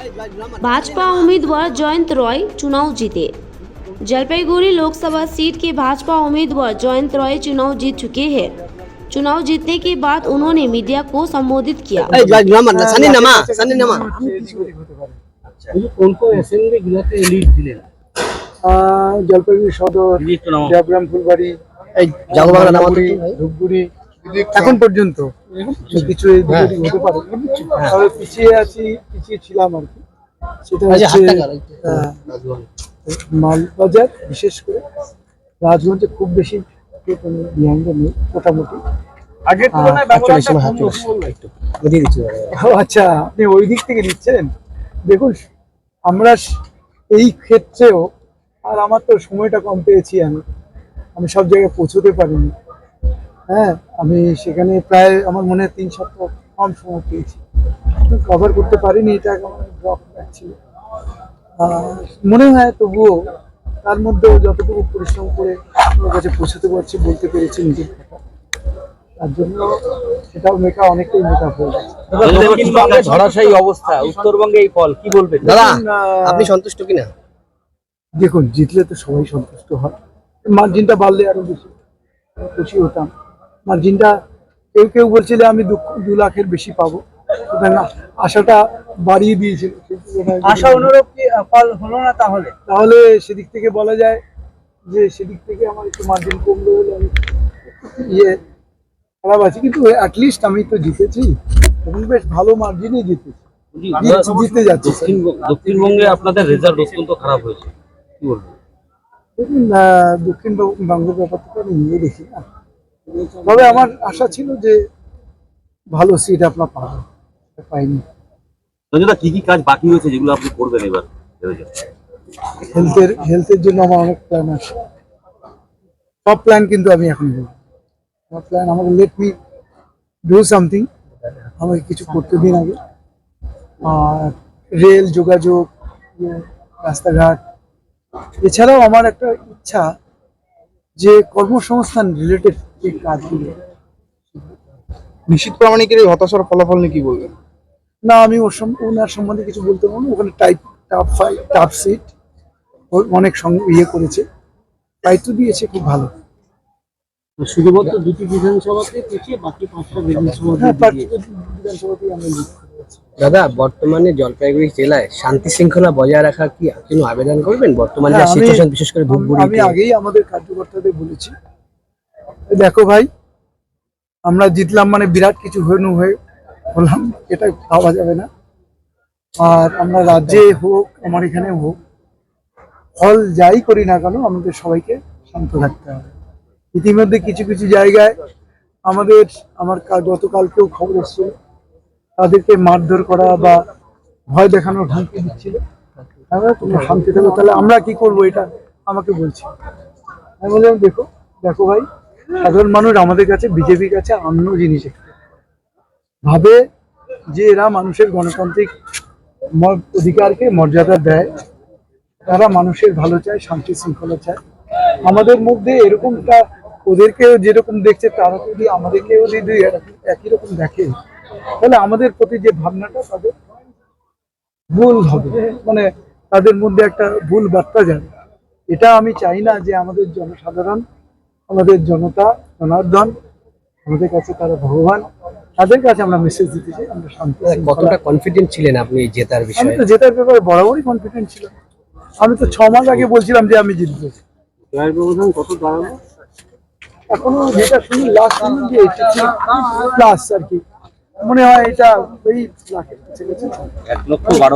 भाजपा उम्मीदवार जयंत रॉय चुनाव जीते। जलपाईगुड़ी लोकसभा सीट के भाजपा उम्मीदवार जयंत रॉय चुनाव जीत चुके हैं। चुनाव जीतने के बाद उन्होंने मीडिया को संबोधित किया। জলপাইগুড়ি সদর, জয়গ্রাম, ফুলবাড়ি, ধূপগুড়ি এখন পর্যন্ত কিছু হতে পারে, তবে পিছিয়ে ছিলাম আর কি। সেটা হচ্ছে মালবাজার, বিশেষ করে রাজগঞ্জে খুব বেশি মোটামুটি আগের তুলনায়। আচ্ছা, আপনি ওই দিক থেকে নিচ্ছেন। দেখুন, আমরা এই ক্ষেত্রেও আর আমার তো সময়টা কম পেয়েছি, আমি সব জায়গায় পৌঁছতে পারিনি। হ্যাঁ, আমি সেখানে প্রায় আমার মনে হয় 3 সপ্তাহ কম সময় পেয়েছি, কভার করতে পারিনি। এটা আমার ড্রপ ছিল। মনে হয় তবুও তার মধ্যেও যতটুকু পরিশ্রম করে আমার কাছে পৌঁছতে পারছি, বলতে পেরেছি নিজের কথা, তার জন্য সেটাও অনেকটাই মেকআপ হয়ে গেছে। ধরাশায়ী অবস্থা উত্তরবঙ্গে, এই ফল কি বলবেন দাদা? আপনি সন্তুষ্ট কিনা? দেখুন, জিতলে তো সবাই সন্তুষ্ট হয়। মার্জিনটা বাড়লে আরো বেশি খুশি হতাম। মার্জিনটা কেউ বলছিলে আমি 2 লাখের বেশি পাবো, আশাটা বাড়িয়ে দিয়েছিল। আশা অনুরূপ কি ফল হলো না? তাহলে সেদিক থেকে বলা যায় যে সেদিক থেকে আমার একটু মার্জিন কমলো বলে আমি খারাপ আছি, কিন্তু অ্যাটলিস্ট আমি তো জিতেছি এবং বেশ ভালো মার্জিনে জিতে যাচ্ছে। দক্ষিণবঙ্গে আপনাদের রেজাল্ট অত্যন্ত খারাপ হয়েছে, কি বলবেন? দেখুন, দক্ষিণবঙ্গের ব্যাপারটা আমি নিয়ে দেখি না, তবে আমার আশা ছিল যে ভালো সিট আপনার পাইনি। কি কি কাজ বাকি হয়েছে যেগুলো আপনি করবেন এবার? হেলথের জন্য আমার অনেক প্ল্যান আছে। সব প্ল্যান কিন্তু আমি এখন বলবো, আমার প্ল্যান, আমাকে লেট মি ডু সামথিং, আমাকে কিছু করতে দিন আগে। আর রেল যোগাযোগ, রাস্তাঘাট, এছাড়াও আমার একটা ইচ্ছা যে কর্মসংস্থান রিলেটেড যে কাজগুলো। নিশ্চিত প্রামাণিকের এই হতাশার ফলাফল নিয়ে কি বলবেন? না, আমি ওনার সম্বন্ধে কিছু বলতে পারবো না। ওখানে টাফ সিট অনেক করেছে, দায়িত্ব দিয়েছে, খুব ভালো। শুধুমাত্র 2টি বিধানসভাতে পিছিয়ে বাকি 5টা বিধানসভাতেই আমি লিড করেছি। দাদা, বর্তমানে জলপাইগুড়ি জেলায় শান্তি শৃঙ্খলা বজায় রাখা কি আপনি আবেদন করবেন? বর্তমানে সিচুয়েশন, বিশেষ করে আমি আগেই আমাদের কার্যকর্তাদের বলেছি, দেখো ভাই, আমরা জিতলাম মানে বিরাট কিছু হলাম, এটা ভাবা যাবে না। আর আমরা রাজ্যে হোক, আমার এখানে হোক, ফল যাই করি না কেন, আমাদের সবাইকে শান্ত থাকতে হবে। ইতিমধ্যে কিছু জায়গায় আমার গতকালকেও খবর এসেছিল, তাদেরকে মারধর করা বা ভয় দেখানোর হুমকি দিচ্ছিল। তোমরা শান্তি থাকো, তাহলে আমরা কি করবো, এটা আমাকে বলছি। আমি বললাম, দেখো ভাই, সাধারণ মানুষ আমাদের কাছে, বিজেপির কাছে অন্য জিনিস ভাবে যে এরা মানুষের গণতান্ত্রিক অধিকারকে মর্যাদা দেয়, তারা মানুষের ভালো চায়, শান্তি শৃঙ্খলা চায়। আমাদের মধ্যে এরকমটা, ওদেরকেও যেরকম দেখছে তারা যদি আমাদেরকেও যদি একই রকম দেখে, তাহলে আমাদের প্রতি যে ভাবনাটা তাদের ভুল হবে, মানে তাদের মধ্যে একটা ভুল বার্তা যাবে। এটা আমি চাই না যে আমাদের জনসাধারণ, আমাদের জনতা জনার্দন, আমাদের কাছে তারা ভগবান, তাদের কাছে আমরা মেসেজ দিতে চাই আমরা শান্তি। কতটা কনফিডেন্ট ছিলেন আপনি জেতার বিষয়ে? আমি তো জেতার ব্যাপারে বরাবরই কনফিডেন্ট ছিলাম। আমি তো 6 মাস আগে বলছিলাম যে আমি জিতবো। কত দাঁড়ানো এখনো যেটা শুনি, লাস্ট যে 83+ আর কি, মনে হয় এটা ওই লাখের কাছে 1,12,000